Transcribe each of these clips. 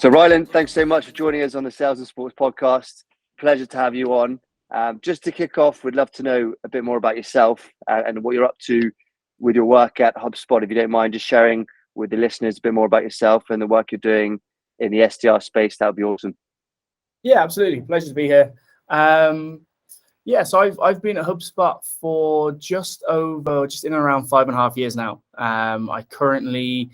So Ryland, thanks so much for joining us on the Sales and Sports podcast. Pleasure to have you on. Just to kick off, we'd love to know a bit more about yourself and what you're up to with your work at HubSpot. If you don't mind just sharing with the listeners a bit more about yourself and the work you're doing in the SDR space, that would be awesome. Yeah, absolutely. Pleasure to be here. So I've been at HubSpot for just in and around 5.5 years now. I currently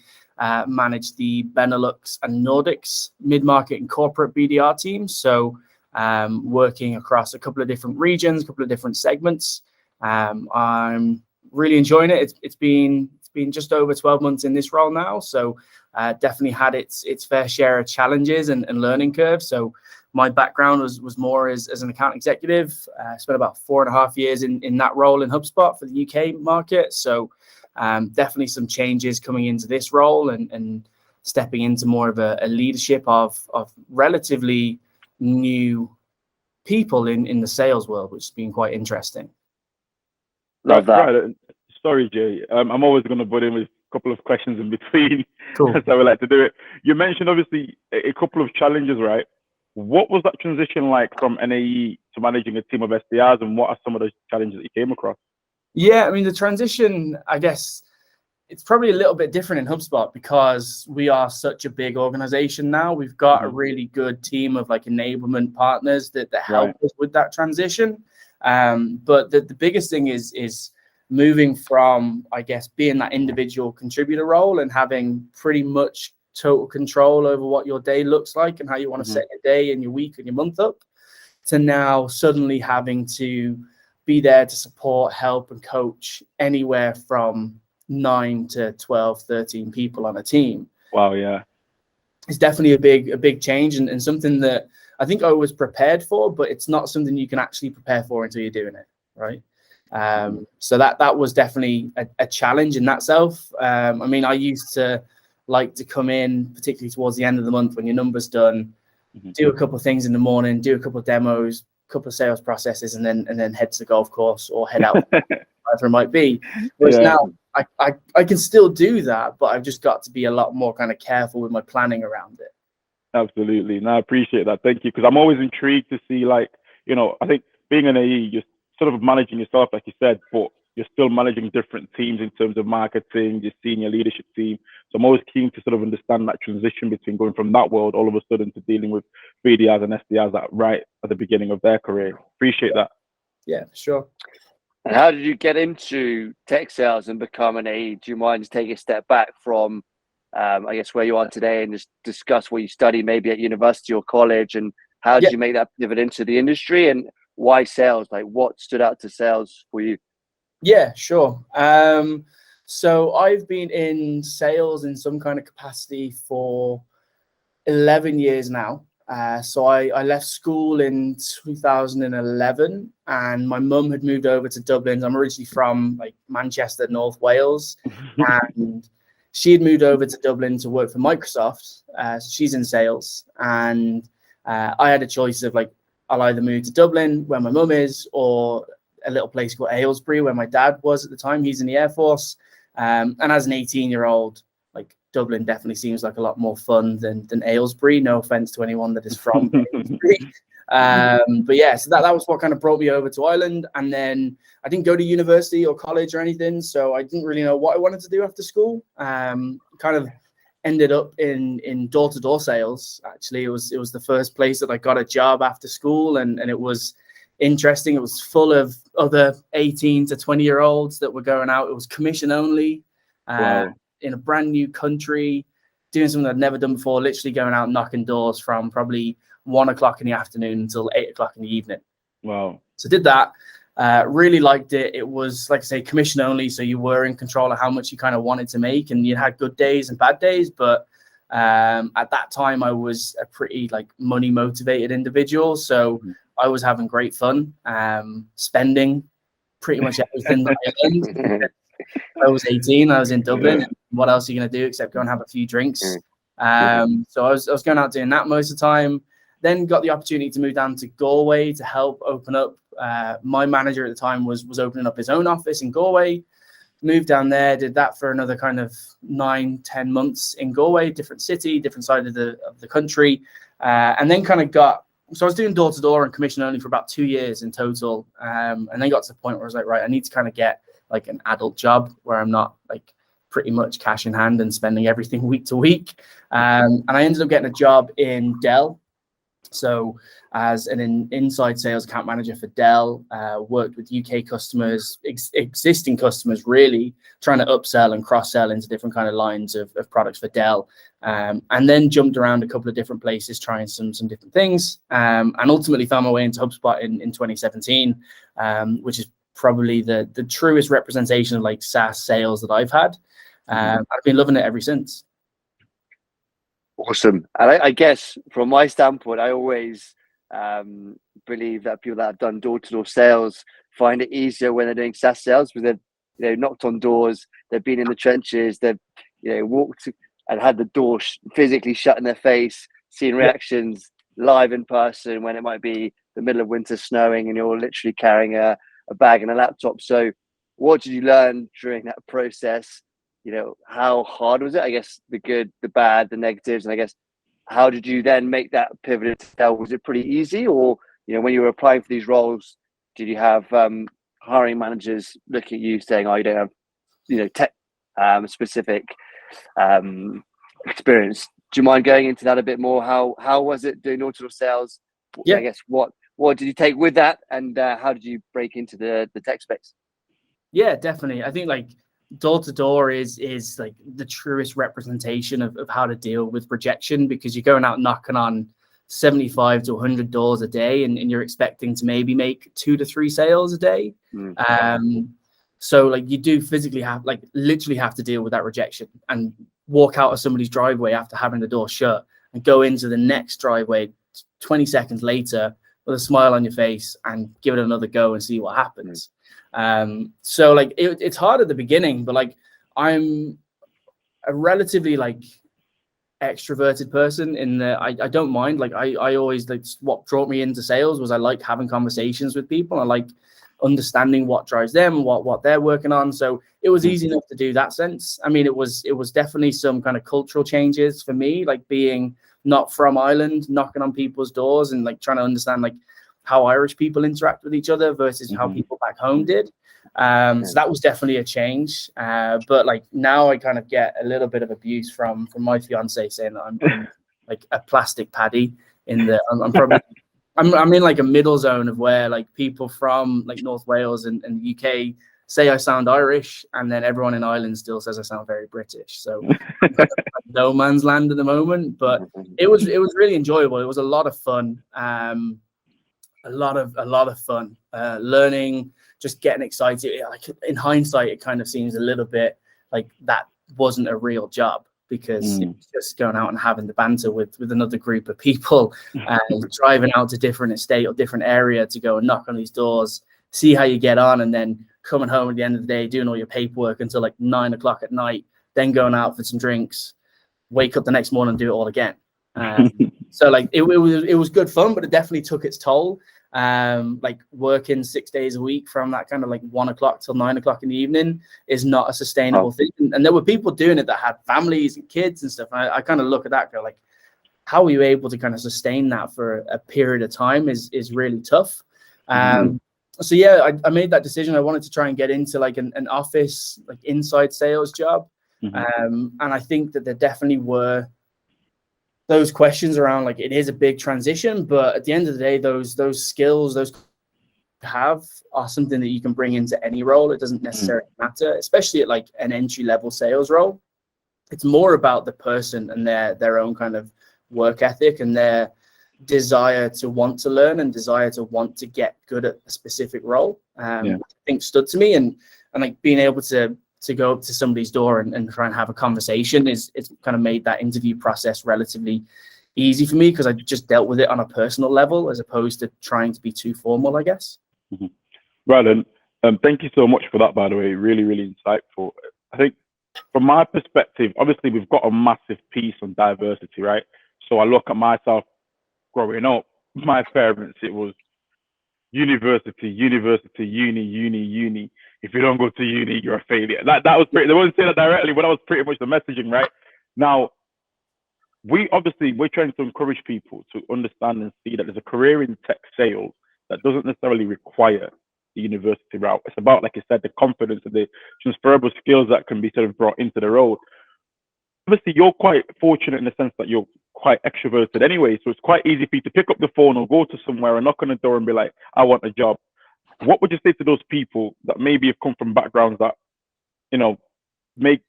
manage the Benelux and Nordics mid-market and corporate BDR teams. So working across a couple of different regions, a couple of different segments. I'm really enjoying it. It's been just over 12 months in this role now. So definitely had its fair share of challenges and learning curves. So my background was more as an account executive. Spent about 4.5 years in that role in HubSpot for the UK market. So definitely some changes coming into this role and stepping into more of a leadership of relatively new people in the sales world, which has been quite interesting. Love that. Right. Sorry, Jay. I'm always going to butt in with a couple of questions in between. Cool. That's how we like to do it. You mentioned obviously a couple of challenges, right? What was that transition like from NAE to managing a team of SDRs, and what are some of the challenges that you came across? Yeah, I mean, the transition, I guess, it's probably a little bit different in HubSpot because we are such a big organization now. We've got a really good team of like enablement partners that help us with that transition. But the biggest thing is moving from, I guess, being that individual contributor role and having pretty much total control over what your day looks like and how you want to set your day and your week and your month up, to now suddenly having to be there to support, help, and coach anywhere from 9 to 12, 13 people on a team. Wow, yeah. It's definitely a big change and something that I think I was prepared for, but it's not something you can actually prepare for until you're doing it, right? So that was definitely a challenge in that self. I mean, I used to like to come in, particularly towards the end of the month when your number's done, do a couple of things in the morning, do a couple of demos, couple of sales processes, and then head to the golf course or head out, whatever it might be. Whereas now I can still do that, but I've just got to be a lot more kind of careful with my planning around it. Absolutely. No, I appreciate that. Thank you. Because I'm always intrigued to see, like, I think being an AE, you're sort of managing yourself, like you said, but you're still managing different teams in terms of marketing, your senior leadership team. So I'm always keen to sort of understand that transition between going from that world all of a sudden to dealing with BDRs and SDRs right at the beginning of their career. Appreciate that. Yeah, sure. And how did you get into tech sales and become an AE? Do you mind just taking a step back from, I guess, where you are today and just discuss what you studied maybe at university or college, and how did you make that pivot into the industry, and why sales? Like, what stood out to sales for you? Yeah, sure. So I've been in sales in some kind of capacity for 11 years now. So I left school in 2011, and my mum had moved over to Dublin. I'm originally from like Manchester, North Wales, and she had moved over to Dublin to work for Microsoft. So she's in sales, and I had a choice of like, I'll either move to Dublin where my mum is, or a little place called Aylesbury where my dad was at the time. He's in the Air Force. And as an 18-year-old, like, Dublin definitely seems like a lot more fun than Aylesbury. No offense to anyone that is from Aylesbury. But yeah, so that was what kind of brought me over to Ireland. And then I didn't go to university or college or anything, so I didn't really know what I wanted to do after school. Kind of ended up in door-to-door sales. Actually, it was the first place that I got a job after school, and it was interesting. It was full of other 18 to 20-year-olds that were going out. It was commission only. Wow. In a brand new country, doing something I'd never done before, literally going out knocking doors from probably 1 o'clock in the afternoon until 8 o'clock in the evening. Wow. So did that, really liked it. It was, like I say, commission only. So you were in control of how much you kind of wanted to make, and you had good days and bad days. But at that time I was a pretty like money motivated individual. So I was having great fun, spending pretty much everything that I earned. I was 18, I was in Dublin, and what else are you going to do except go and have a few drinks? So I was going out doing that most of the time. Then got the opportunity to move down to Galway to help open up. My manager at the time was opening up his own office in Galway. moved down there, did that for another kind of 9-10 months in Galway, different city, different side of the country, and then kind of so I was doing door-to-door and commission only for about 2 years in total, and then got to the point where I was like, right, I need to kind of get like an adult job where I'm not like pretty much cash in hand and spending everything week to week, and I ended up getting a job in Dell. So as an inside sales account manager for Dell, worked with UK customers, existing customers, really trying to upsell and cross-sell into different kind of lines of products for Dell. And then jumped around a couple of different places, trying some different things, and ultimately found my way into HubSpot in 2017, which is probably the truest representation of like SaaS sales that I've had. I've been loving it ever since. Awesome. And I guess from my standpoint, I always believe that people that have done door-to-door sales find it easier when they're doing SaaS sales, because they've knocked on doors, they've been in the trenches, they've walked and had the door physically shut in their face, seeing reactions live in person when it might be the middle of winter, snowing, and you're literally carrying a bag and a laptop. So what did you learn during that process? How hard was it? I guess the good, the bad, the negatives, and I guess how did you then make that pivot to sell? Was it pretty easy, or when you were applying for these roles, did you have hiring managers looking at you saying, "Oh, you don't have tech specific experience"? Do you mind going into that a bit more? How was it doing door-to-door sales? Yeah. I guess what did you take with that, and how did you break into the tech space? Yeah, definitely. I think like door-to-door is like the truest representation of how to deal with rejection, because you're going out knocking on 75 to 100 doors a day, and you're expecting to maybe make 2 to 3 sales a day. So like you do physically literally have to deal with that rejection and walk out of somebody's driveway after having the door shut and go into the next driveway 20 seconds later with a smile on your face and give it another go and see what happens. So like it's hard at the beginning, but like I'm a relatively like extroverted person in that I don't mind. Like I always, like, what brought me into sales was I like having conversations with people. I like understanding what drives them, what they're working on. So it was easy enough to do that sense. I mean, it was definitely some kind of cultural changes for me, like being not from Ireland, knocking on people's doors and like trying to understand like how Irish people interact with each other versus how people back home did. So that was definitely a change. But like now I kind of get a little bit of abuse from my fiance saying that I'm like a plastic paddy I'm in like a middle zone of where like people from like North Wales and the UK say I sound Irish, and then everyone in Ireland still says I sound very British. So I'm kind of like no man's land at the moment, but it was really enjoyable. It was a lot of fun. A lot of fun, learning, just getting excited. Like in hindsight, it kind of seems a little bit like that wasn't a real job, because it was just going out and having the banter with another group of people, and driving out to different estate or different area to go and knock on these doors, see how you get on, and then coming home at the end of the day, doing all your paperwork until like 9 o'clock at night, then going out for some drinks, wake up the next morning and do it all again. So like it was good fun, but it definitely took its toll. Like working 6 days a week from that kind of like 1 o'clock till 9 o'clock in the evening is not a sustainable thing. And there were people doing it that had families and kids and stuff. And I kind of look at that, go like, how are you able to kind of sustain that for a period of time is really tough. So yeah, I made that decision. I wanted to try and get into like an office, like inside sales job. And I think that there definitely were those questions around like it is a big transition, but at the end of the day, those skills, those have are something that you can bring into any role. It doesn't necessarily matter, especially at like an entry-level sales role. It's more about the person and their own kind of work ethic and their desire to want to learn and desire to want to get good at a specific role. Which I think stood to me, and like being able to go up to somebody's door and try and have a conversation it's kind of made that interview process relatively easy for me, because I just dealt with it on a personal level as opposed to trying to be too formal, I guess. Ryland, thank you so much for that, by the way. Really, really insightful. I think from my perspective, obviously we've got a massive piece on diversity, right? So I look at myself growing up, my parents, it was university, uni. if you don't go to uni, you're a failure. That was pretty. They wouldn't say that directly, but that was pretty much the messaging, right? Now, we're trying to encourage people to understand and see that there's a career in tech sales that doesn't necessarily require the university route. It's about, like I said, the confidence and the transferable skills that can be sort of brought into the role. Obviously, you're quite fortunate in the sense that you're quite extroverted anyway, so it's quite easy for you to pick up the phone or go to somewhere and knock on the door and be like, I want a job. What would you say to those people that maybe have come from backgrounds that, make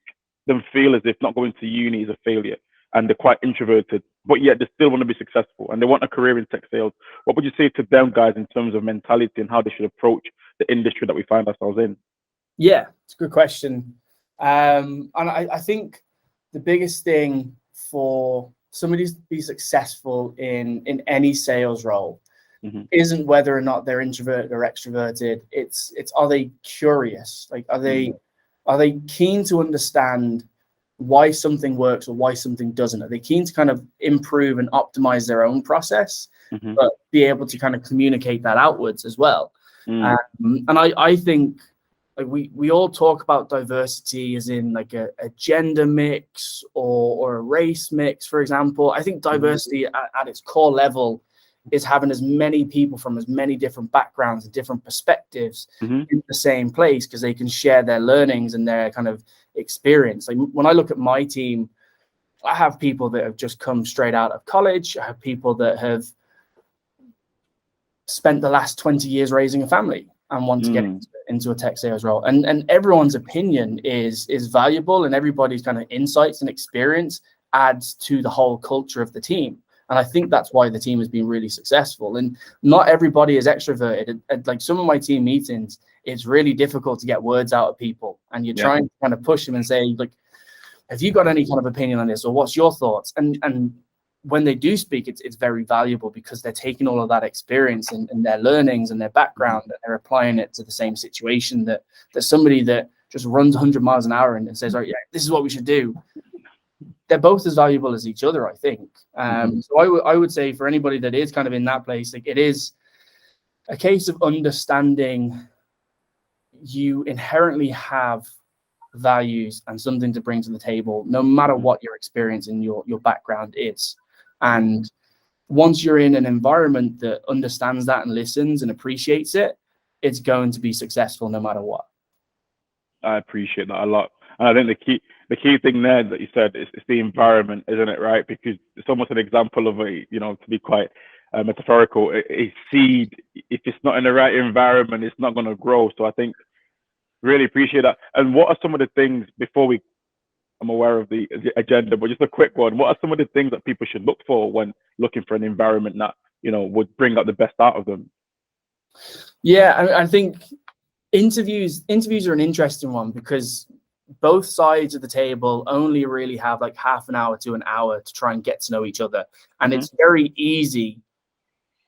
them feel as if not going to uni is a failure, and they're quite introverted, but yet they still want to be successful and they want a career in tech sales? What would you say to them guys in terms of mentality and how they should approach the industry that we find ourselves in? Yeah, it's a good question. And I think the biggest thing for somebody to be successful in any sales role isn't whether or not they're introverted or extroverted. It's are they curious? Like, are they keen to understand why something works or why something doesn't? Are they keen to kind of improve and optimize their own process, but be able to kind of communicate that outwards as well? And I think, like, we all talk about diversity as in like a gender mix or a race mix, for example. I think diversity at its core level is having as many people from as many different backgrounds and different perspectives in the same place, because they can share their learnings and their kind of experience. Like, when I look at my team, I have people that have just come straight out of college. I have people that have spent the last 20 years raising a family and want to get into a tech sales role. And everyone's opinion is valuable, and everybody's kind of insights and experience adds to the whole culture of the team. And I think that's why the team has been really successful. And not everybody is extroverted. At like some of my team meetings, it's really difficult to get words out of people. And you're trying to kind of push them and say, like, have you got any kind of opinion on this, or what's your thoughts? And when they do speak, it's very valuable, because they're taking all of that experience and their learnings and their background, and they're applying it to the same situation that somebody that just runs 100 miles an hour and says, "Oh yeah, this is what we should do." They're both as valuable as each other, I think. So I would say for anybody that is kind of in that place, like, it is a case of understanding you inherently have values and something to bring to the table, no matter what your experience and your background is. And once you're in an environment that understands that and listens and appreciates it, it's going to be successful no matter what. I appreciate that a lot. And I think the key thing there that you said is the environment, isn't it, right? Because it's almost an example of to be quite metaphorical, a seed, if it's not in the right environment, it's not going to grow. So I think really appreciate that. And what are some of the things, I'm aware of the agenda, but just a quick one, what are some of the things that people should look for when looking for an environment that, would bring out the best out of them? Yeah, I think interviews are an interesting one, because both sides of the table only really have like half an hour to an hour to try and get to know each other. And it's very easy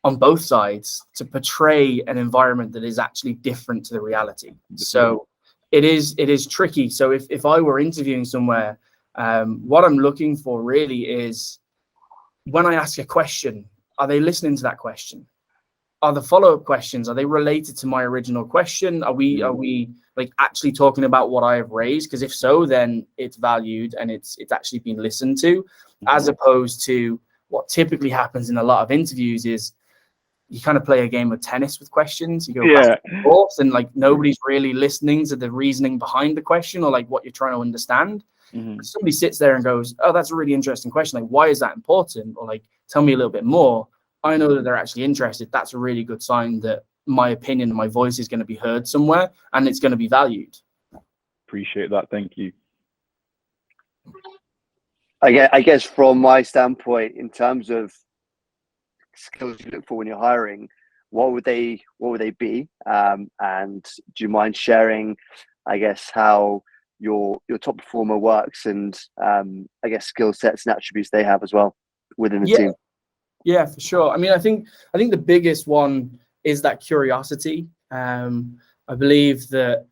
on both sides to portray an environment that is actually different to the reality. So it is tricky. So if I were interviewing somewhere, what I'm looking for really is, when I ask a question, are they listening to that question? Are the follow-up questions, are they related to my original question? Are we like actually talking about what I have raised? Because if so, then it's valued and it's actually been listened to, as opposed to what typically happens in a lot of interviews is you kind of play a game of tennis with questions. You go back and forth, and like nobody's really listening to the reasoning behind the question, or like what you're trying to understand. Somebody sits there and goes, "Oh, that's a really interesting question. Like, why is that important?" Or like, "Tell me a little bit more." I know that they're actually interested. That's a really good sign that my opinion and my voice is going to be heard somewhere, and it's going to be valued. Appreciate that. Thank you. I guess from my standpoint, in terms of skills you look for when you're hiring, what would they be? And do you mind sharing, I guess, how your top performer works, and I guess skill sets and attributes they have as well within the team? Yeah, for sure. I mean, I think the biggest one is that curiosity. I believe that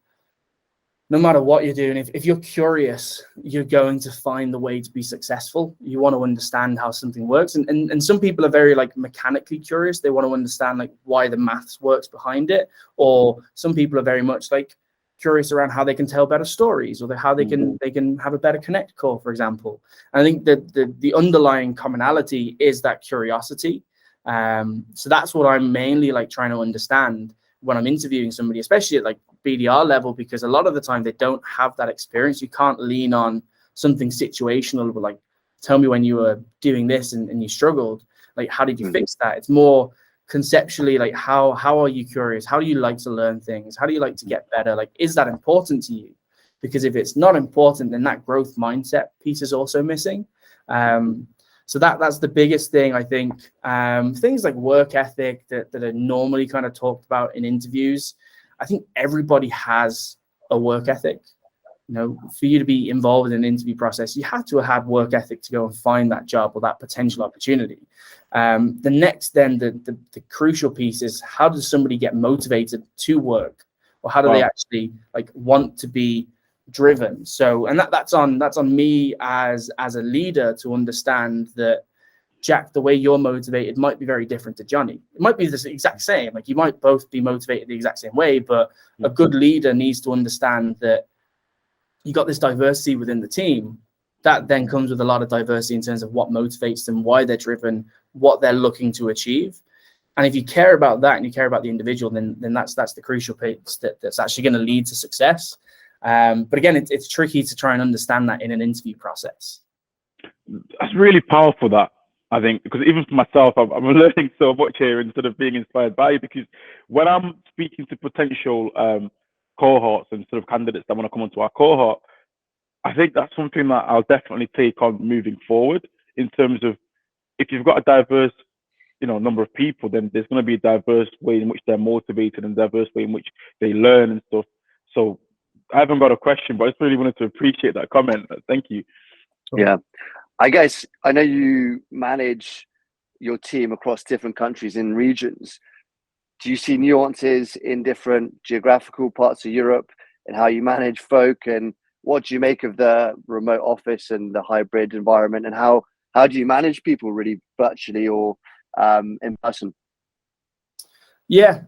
no matter what you're doing, if you're curious, you're going to find the way to be successful. You want to understand how something works. And some people are very like mechanically curious. They want to understand like why the maths works behind it. Or some people are very much like, curious around how they can tell better stories, or how they can have a better connect call, for example. And I think that the underlying commonality is that curiosity. So that's what I'm mainly like trying to understand when I'm interviewing somebody, especially at like BDR level, because a lot of the time they don't have that experience. You can't lean on something situational, but like, tell me when you were doing this and you struggled, like, how did you fix that? It's more conceptually, like, how are you curious? How do you like to learn things? How do you like to get better? Like, is that important to you? Because if it's not important, then that growth mindset piece is also missing. So that's the biggest thing, I think. Things like work ethic that are normally kind of talked about in interviews. I think everybody has a work ethic. You know, for you to be involved in an interview process, you have to have work ethic to go and find that job or that potential opportunity. The next, then, the crucial piece is, how does somebody get motivated to work, or how do they actually like want to be driven? So, and that's on me as a leader to understand that, Jack, the way you're motivated might be very different to Johnny. It might be the exact same. Like, you might both be motivated the exact same way, but a good leader needs to understand that you got this diversity within the team. That then comes with a lot of diversity in terms of what motivates them, why they're driven, what they're looking to achieve. And if you care about that and you care about the individual, then that's the crucial piece that's actually going to lead to success. But again, it's tricky to try and understand that in an interview process. That's really powerful, that, I think, because even for myself, I'm learning so much here instead of being inspired by you. Because when I'm speaking to potential cohorts and sort of candidates that want to come onto our cohort, I think that's something that I'll definitely take on moving forward, in terms of, if you've got a diverse, number of people, then there's going to be a diverse way in which they're motivated and diverse way in which they learn and stuff. So I haven't got a question, but I just really wanted to appreciate that comment. Thank you. Yeah. I guess I know you manage your team across different countries and regions. Do you see nuances in different geographical parts of Europe and how you manage folk? And what do you make of the remote office and the hybrid environment? And how do you manage people really virtually or in person? Yeah.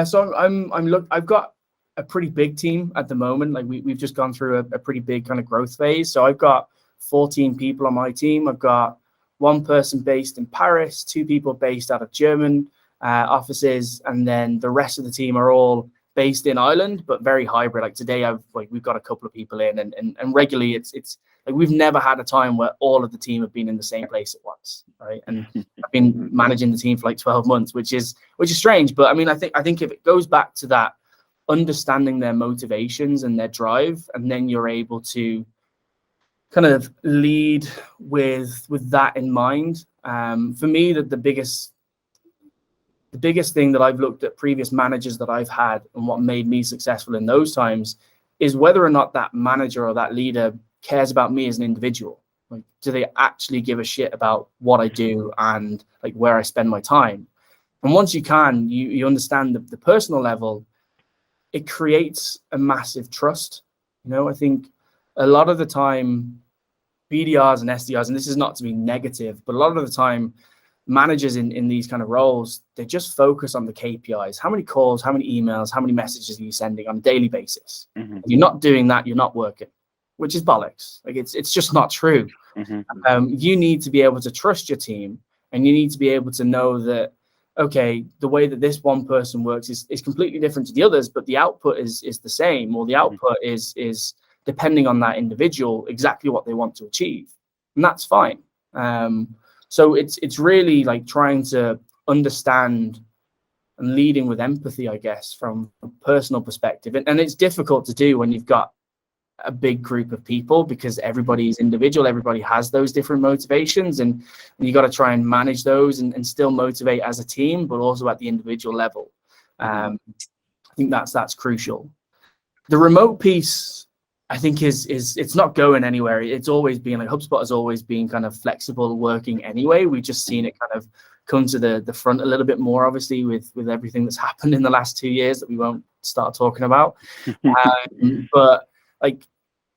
So I've got a pretty big team at the moment. Like, we've just gone through a pretty big kind of growth phase. So I've got 14 people on my team. I've got one person based in Paris, 2 people based out of German offices, and then the rest of the team are all based in Ireland, but very hybrid. Like, today, we've got a couple of people in, and regularly it's like, we've never had a time where all of the team have been in the same place at once, right? And I've been managing the team for like 12 months, which is strange. But I mean, I think if it goes back to that, understanding their motivations and their drive, and then you're able to kind of lead with that in mind. For me, the biggest thing that I've looked at previous managers that I've had and what made me successful in those times is whether or not that manager or that leader cares about me as an individual. Like, do they actually give a shit about what I do and like where I spend my time? And once you understand the personal level, it creates a massive trust. I think a lot of the time, BDRs and SDRs, and this is not to be negative, but a lot of the time, managers in these kind of roles, they just focus on the KPIs. How many calls, how many emails, how many messages are you sending on a daily basis? If you're not doing that, you're not working, which is bollocks. Like, it's just not true. You need to be able to trust your team, and you need to be able to know that, okay, the way that this one person works is completely different to the others, but the output is the same, or the output is depending on that individual, exactly what they want to achieve. And that's fine. So it's really like trying to understand and leading with empathy, I guess, from a personal perspective. And it's difficult to do when you've got a big group of people, because everybody's individual, everybody has those different motivations, and you got to try and manage those and still motivate as a team, but also at the individual level. I think that's crucial. The remote piece, I think, is it's not going anywhere. It's always been like, HubSpot has always been kind of flexible working anyway. We've just seen it kind of come to the front a little bit more, obviously, with everything that's happened in the last 2 years that we won't start talking about. But like,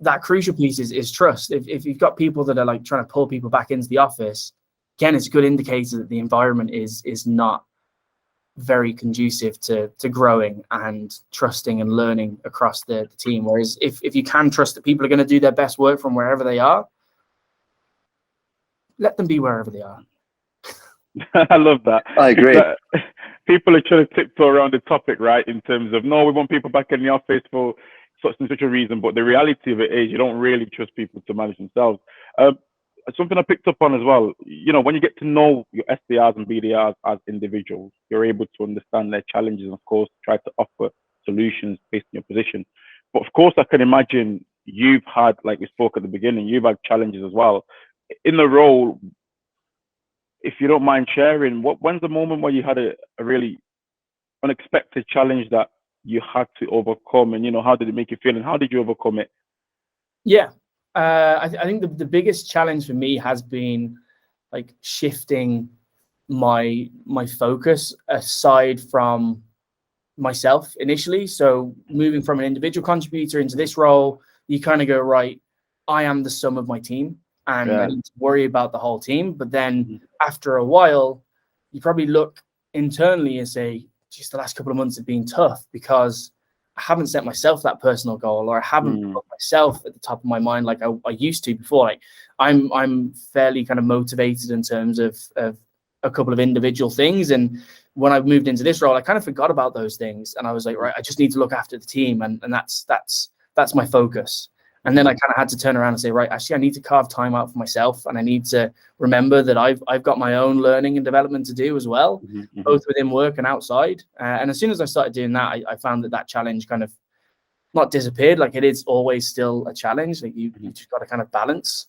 that crucial piece is trust. If you've got people that are like trying to pull people back into the office, again, it's a good indicator that the environment is not very conducive to growing and trusting and learning across the team. Whereas if you can trust that people are going to do their best work from wherever they are, let them be wherever they are. I love that. I agree. People are trying to tiptoe around the topic, right? In terms of, no, we want people back in the office for such and such a reason. But the reality of it is you don't really trust people to manage themselves. Something I picked up on as well, when you get to know your SDRs and BDRs as individuals, you're able to understand their challenges and, of course, try to offer solutions based on your position. But, of course, I can imagine you've had, like we spoke at the beginning, you've had challenges as well. In the role, if you don't mind sharing, when's the moment where you had a really unexpected challenge that you had to overcome, and how did it make you feel, and how did you overcome it? Yeah, I think the biggest challenge for me has been like shifting my focus aside from myself initially. So moving from an individual contributor into this role, you kind of go, right, I am the sum of my team, and I need to worry about the whole team. But then after a while, you probably look internally and say, geez, the last couple of months have been tough because I haven't set myself that personal goal, or I haven't put myself at the top of my mind like I used to before. Like I'm fairly kind of motivated in terms of a couple of individual things. And when I moved into this role, I kind of forgot about those things. And I was like, right, I just need to look after the team. And that's my focus. And then I kind of had to turn around and say, right, actually, I need to carve time out for myself. And I need to remember that I've got my own learning and development to do as well, both within work and outside. And as soon as I started doing that, I found that challenge kind of not disappeared. Like, it is always still a challenge. Like you just got to kind of balance.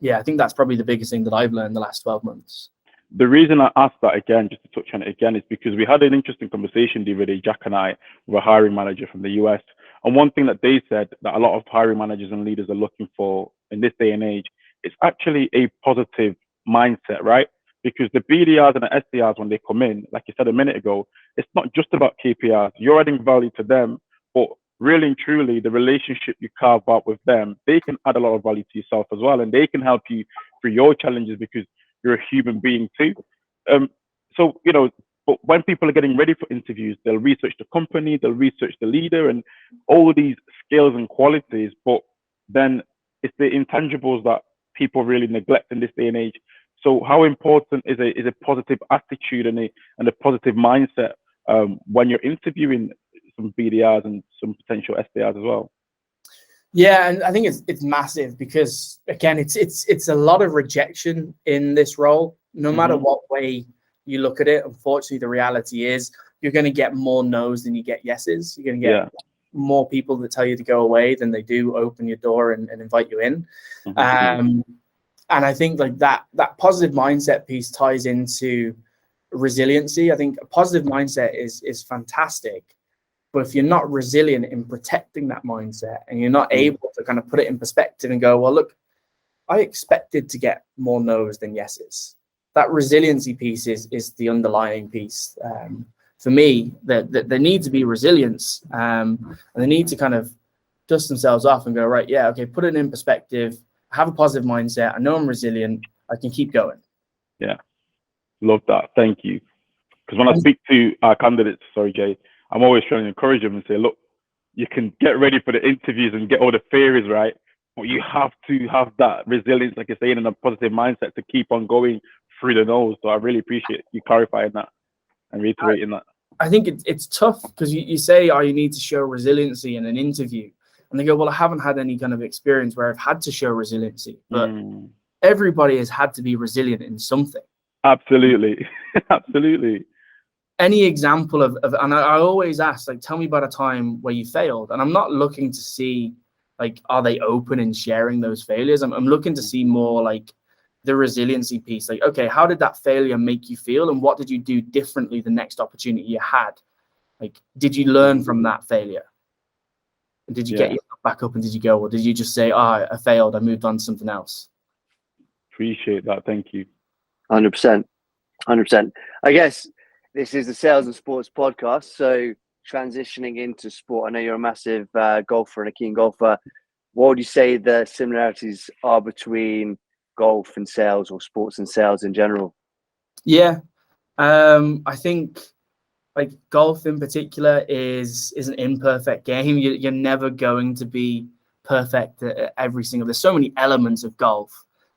Yeah, I think that's probably the biggest thing that I've learned the last 12 months. The reason I asked that again, just to touch on it again, is because we had an interesting conversation the other day, Jack and I, with a hiring manager from the US. And one thing that they said that a lot of hiring managers and leaders are looking for in this day and age is actually a positive mindset, right? Because the BDRs and the SDRs, when they come in, like you said a minute ago, it's not just about KPIs. You're adding value to them, but really and truly, the relationship you carve out with them, they can add a lot of value to yourself as well. And they can help you through your challenges because you're a human being too. So, but when people are getting ready for interviews, they'll research the company, they'll research the leader and all these skills and qualities. But then it's the intangibles that people really neglect in this day and age. So how important is a positive attitude and a positive mindset when you're interviewing some BDRs and some potential SDRs as well? Yeah, and I think it's massive because, again, it's a lot of rejection in this role. No matter what way you look at it, unfortunately, the reality is you're going to get more no's than you get yeses. You're going to get more people that tell you to go away than they do open your door and invite you in. And I think like that positive mindset piece ties into resiliency. I think a positive mindset is fantastic. But if you're not resilient in protecting that mindset and you're not able to kind of put it in perspective and go, well, look, I expected to get more no's than yeses. That resiliency piece is the underlying piece. For me, that there needs to be resilience, and they need to kind of dust themselves off and go, right, yeah, okay, put it in perspective, have a positive mindset. I know I'm resilient. I can keep going. Yeah, love that. Thank you. Because when I speak to our candidates, sorry, Jay, I'm always trying to encourage them and say, look, you can get ready for the interviews and get all the theories right, but you have to have that resilience, like you're saying, and a positive mindset to keep on going through the nose. So I really appreciate you clarifying that and reiterating that. I think it's tough because you say, you need to show resiliency in an interview. And they go, well, I haven't had any kind of experience where I've had to show resiliency. But everybody has had to be resilient in something. Absolutely. Absolutely. Any example of and I always ask, like, tell me about a time where you failed. And I'm not looking to see, like, are they open in sharing those failures? I'm looking to see more like the resiliency piece. Like, okay, how did that failure make you feel? And what did you do differently the next opportunity you had? Like, did you learn from that failure? And did you get yourself back up and did you go? Or did you just say, I failed, I moved on to something else? Appreciate that. Thank you. 100%. 100%. I guess this is the Sales and Sports podcast. So transitioning into sport, I know you're a massive golfer and a keen golfer. What would you say the similarities are between golf and sales, or sports and sales in general? Yeah, I think like golf in particular is an imperfect game. You're never going to be perfect at every single. There's so many elements of golf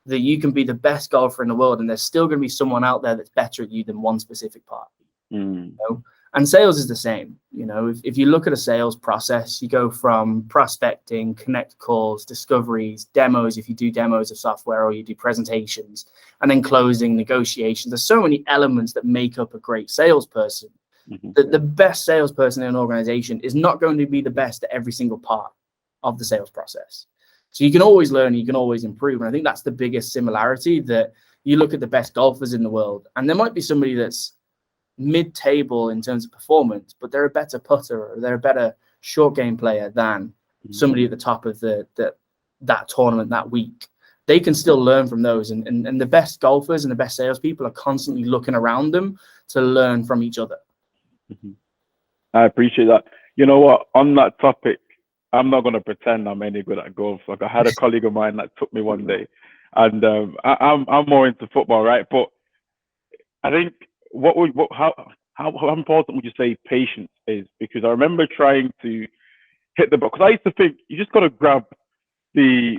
that you can be the best golfer in the world, and there's still going to be someone out there that's better at you than one specific part. You know? And sales is the same. You know, if you look at a sales process, you go from prospecting, connect calls, discoveries, demos, if you do demos of software or you do presentations, and then closing, negotiations. There's so many elements that make up a great salesperson. The best salesperson in an organization is not going to be the best at every single part of the sales process. So you can always learn, you can always improve. And I think that's the biggest similarity, that you look at the best golfers in the world, and there might be somebody that's mid-table in terms of performance, but they're a better putter or they're a better short game player than somebody at the top of that tournament that week. They can still learn from those. And the best golfers and the best salespeople are constantly looking around them to learn from each other. I appreciate that. You know what? On that topic, I'm not going to pretend I'm any good at golf. Like, I had a colleague of mine that took me one day, and I'm more into football, right? But I think how important would you say patience is? Because I remember trying to hit the ball, because I used to think you just got to grab the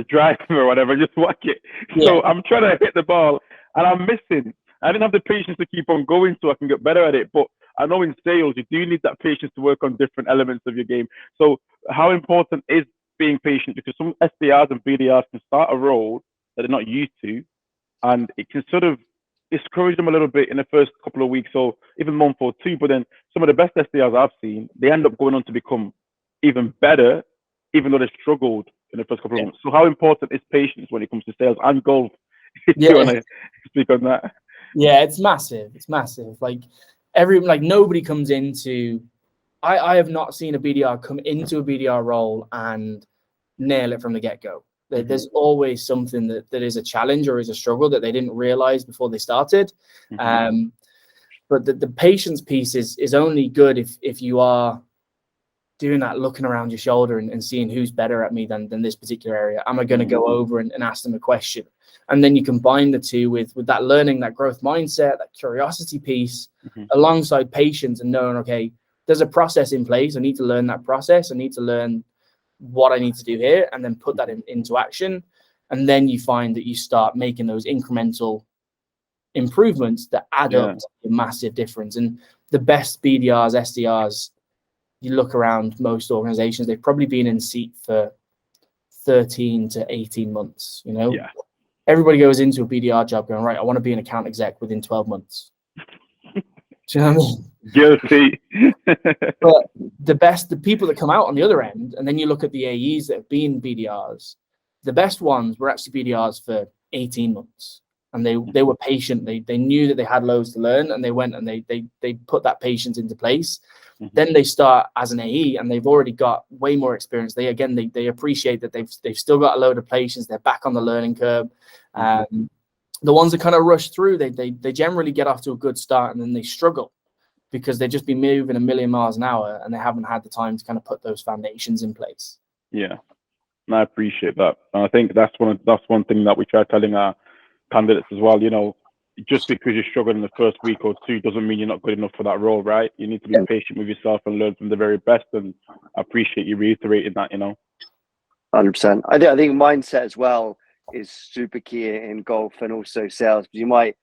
driver or whatever, just whack it. Yeah. So I'm trying to hit the ball and I'm missing. I didn't have the patience to keep on going so I can get better at it. But I know in sales, you do need that patience to work on different elements of your game. So how important is being patient? Because some SDRs and BDRs can start a role that they're not used to, and it can sort of discourage them a little bit in the first couple of weeks or even month or two. But then some of the best SDRs I've seen, they end up going on to become even better, even though they struggled in the first couple of months. So how important is patience when it comes to sales and golf? If you want to speak on that. Yeah, it's massive. It's massive. Like nobody comes into, I have not seen a BDR come into a BDR role and nail it from the get-go. There's always something that is a challenge or is a struggle that they didn't realize before they started. But the patience piece is only good if you are doing that, looking around your shoulder and seeing who's better at me than this particular area. Am I going to go over and ask them a question? And then you combine the two with that learning, that growth mindset, that curiosity piece, alongside patience and knowing, okay, there's a process in place. I need to learn that process. I need to learn what I need to do here, and then put that into action. And then you find that you start making those incremental improvements that add up to a massive difference. And the best BDRs, SDRs, you look around most organizations, they've probably been in seat for 13 to 18 months. You know, everybody goes into a BDR job going, right, I want to be an account exec within 12 months. Do you know what I mean? Guilty. But the people that come out on the other end, and then you look at the AEs that have been BDRs, the best ones were actually BDRs for 18 months. And they were patient. They knew that they had loads to learn, and they went and they put that patience into place. Then they start as an AE, and they've already got way more experience. They appreciate that they've still got a load of patience. They're back on the learning curve. The ones that kind of rush through, they generally get off to a good start, and then they struggle because they've just been moving a million miles an hour and they haven't had the time to kind of put those foundations in place. Yeah, and I appreciate that. And I think that's one thing that we try telling our candidates as well. You know, just because you're struggling in the first week or two doesn't mean you're not good enough for that role, right? You need to be patient with yourself and learn from the very best. And I appreciate you reiterating that. You know, 100%. I think mindset as well is super key in golf and also sales. You might,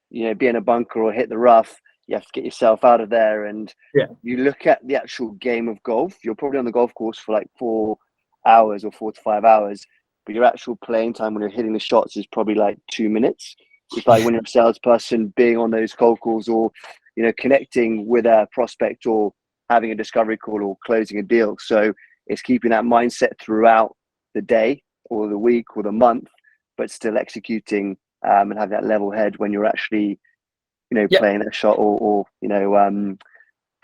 be in a bunker or hit the rough. You have to get yourself out of there. And you look at the actual game of golf, you're probably on the golf course for like 4 hours or 4 to 5 hours, but your actual playing time when you're hitting the shots is probably like 2 minutes. It's like when you're a salesperson being on those cold calls or, connecting with a prospect or having a discovery call or closing a deal. So it's keeping that mindset throughout the day or the week or the month, but still executing and have that level head when you're actually, playing that shot or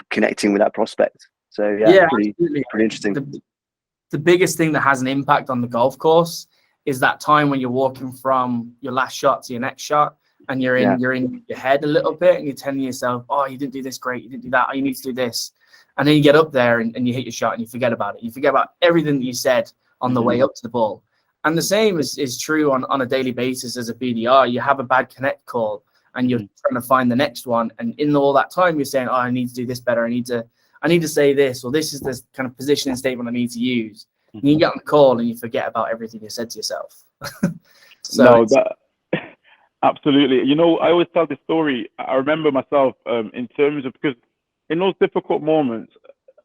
connecting with that prospect. So pretty interesting. The biggest thing that has an impact on the golf course is that time when you're walking from your last shot to your next shot, and you're in your head a little bit, and you're telling yourself, oh, you didn't do this great, you didn't do that, oh, you need to do this. And then you get up there and you hit your shot and you forget about it. You forget about everything that you said on the way up to the ball. And the same is true on a daily basis as a BDR. You have a bad connect call and you're trying to find the next one. And in all that time, you're saying, oh, I need to do this better. I need to say this, or this is this kind of positioning statement I need to use. And you get on the call and you forget about everything you said to yourself. Absolutely. You know, I always tell this story. I remember myself in terms of, because in those difficult moments,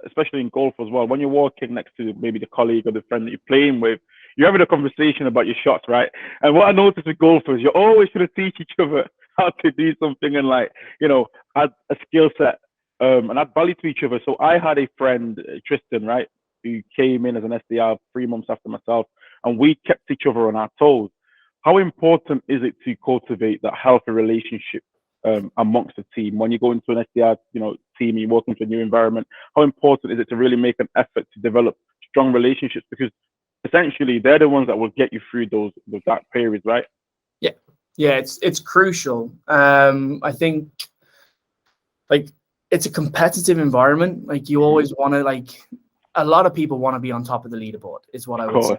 especially in golf as well, when you're walking next to maybe the colleague or the friend that you're playing with, you're having a conversation about your shots, right? And what I noticed with golfers, you're always trying to teach each other how to do something and, like, you know, add a skill set and add value to each other. So I had a friend, Tristan, right, who came in as an SDR 3 months after myself, and we kept each other on our toes. How important is it to cultivate that healthy relationship amongst the team when you go into an SDR, you know, team and you walk into a new environment? How important is it to really make an effort to develop strong relationships? Because essentially they're the ones that will get you through those dark periods, right? Yeah, it's crucial. I think, like, it's a competitive environment. Like, you always want to, like, a lot of people want to be on top of the leaderboard, is what I would say.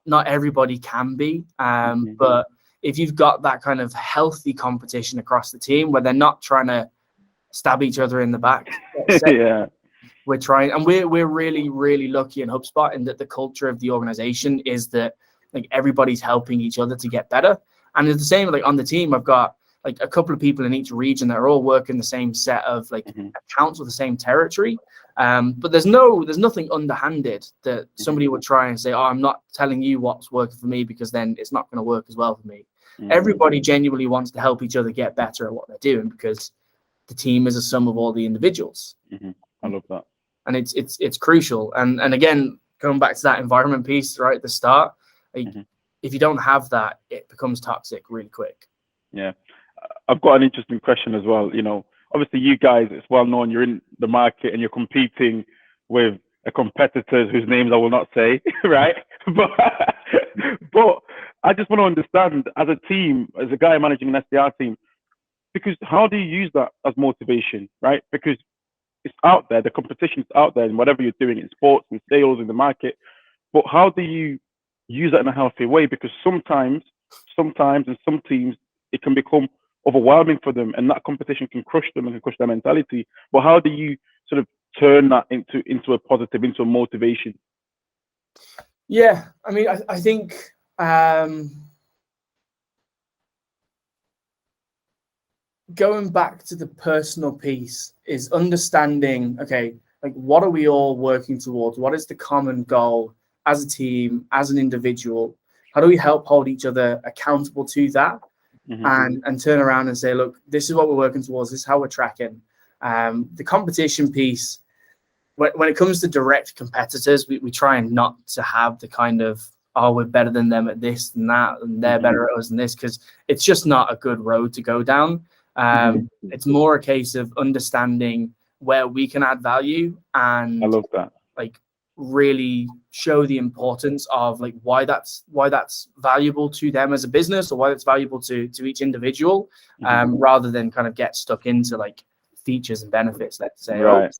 Not everybody can be, but if you've got that kind of healthy competition across the team where they're not trying to stab each other in the back, we're trying, and we're really, really lucky in HubSpot in that the culture of the organization is that, like, everybody's helping each other to get better. And it's the same, like, on the team, I've got like a couple of people in each region that are all working the same set of, like, accounts with the same territory. But there's nothing underhanded that somebody would try and say, oh, I'm not telling you what's working for me because then it's not going to work as well for me. Everybody genuinely wants to help each other get better at what they're doing because the team is a sum of all the individuals. I love that. And it's crucial. And again, going back to that environment piece right at the start, like, if you don't have that, it becomes toxic really quick. Yeah. I've got an interesting question as well. You know, obviously you guys, it's well known, you're in the market and you're competing with a competitors whose names I will not say, right? But I just want to understand, as a team, as a guy managing an SDR team, because how do you use that as motivation, right? Because it's out there, the competition's out there, and whatever you're doing in sports and sales in the market, but how do you use that in a healthy way? Because sometimes in some teams, it can become overwhelming for them, and that competition can crush them and can crush their mentality. But how do you sort of turn that into a positive, into a motivation? Yeah, I mean, I think going back to the personal piece is understanding, okay, like, what are we all working towards? What is the common goal as a team, as an individual? How do we help hold each other accountable to that? And turn around and say, look, this is what we're working towards. This is how we're tracking. The competition piece, when it comes to direct competitors, we try and not to have the kind of, oh, we're better than them at this and that, and they're better at us than this, because it's just not a good road to go down. It's more a case of understanding where we can add value, and I love that. Like, really show the importance of, like, why that's valuable to them as a business, or why it's valuable to each individual, rather than kind of get stuck into, like, features and benefits, let's say. Right.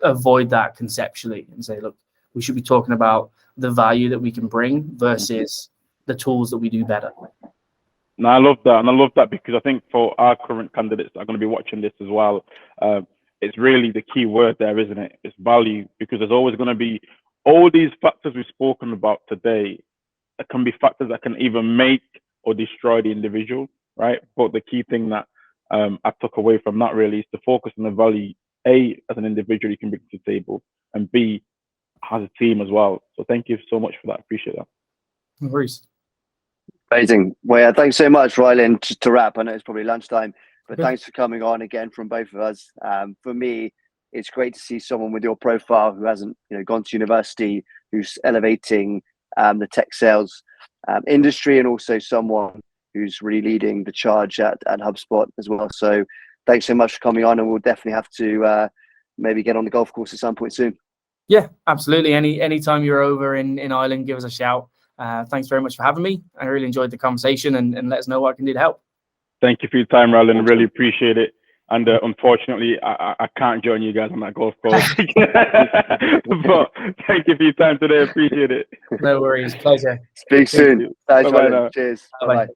Avoid that conceptually and say, look, we should be talking about the value that we can bring versus the tools that we do better. No, I love that. And I love that because I think for our current candidates that are going to be watching this as well, it's really the key word there, isn't it? It's value, because there's always going to be all these factors we've spoken about today. That can be factors that can either make or destroy the individual, right? But the key thing that I took away from that really is to focus on the value, A, as an individual you can bring to the table, and B, as a team as well. So thank you so much for that. I appreciate that. No worries. Amazing. Well, yeah, thanks so much, Ryland. Just to wrap, I know it's probably lunchtime, but thanks for coming on again from both of us. For me, it's great to see someone with your profile who hasn't, gone to university, who's elevating the tech sales industry, and also someone who's really leading the charge at HubSpot as well. So thanks so much for coming on, and we'll definitely have to maybe get on the golf course at some point soon. Yeah, absolutely. Anytime you're over in Ireland, give us a shout. Thanks very much for having me. I really enjoyed the conversation, and let us know what I can do to help. Thank you for your time, Ryland. Really appreciate it. And unfortunately, I can't join you guys on that golf course. But thank you for your time today. Appreciate it. No worries. Pleasure. Speak soon. Thanks, Ryland. Cheers. Bye-bye.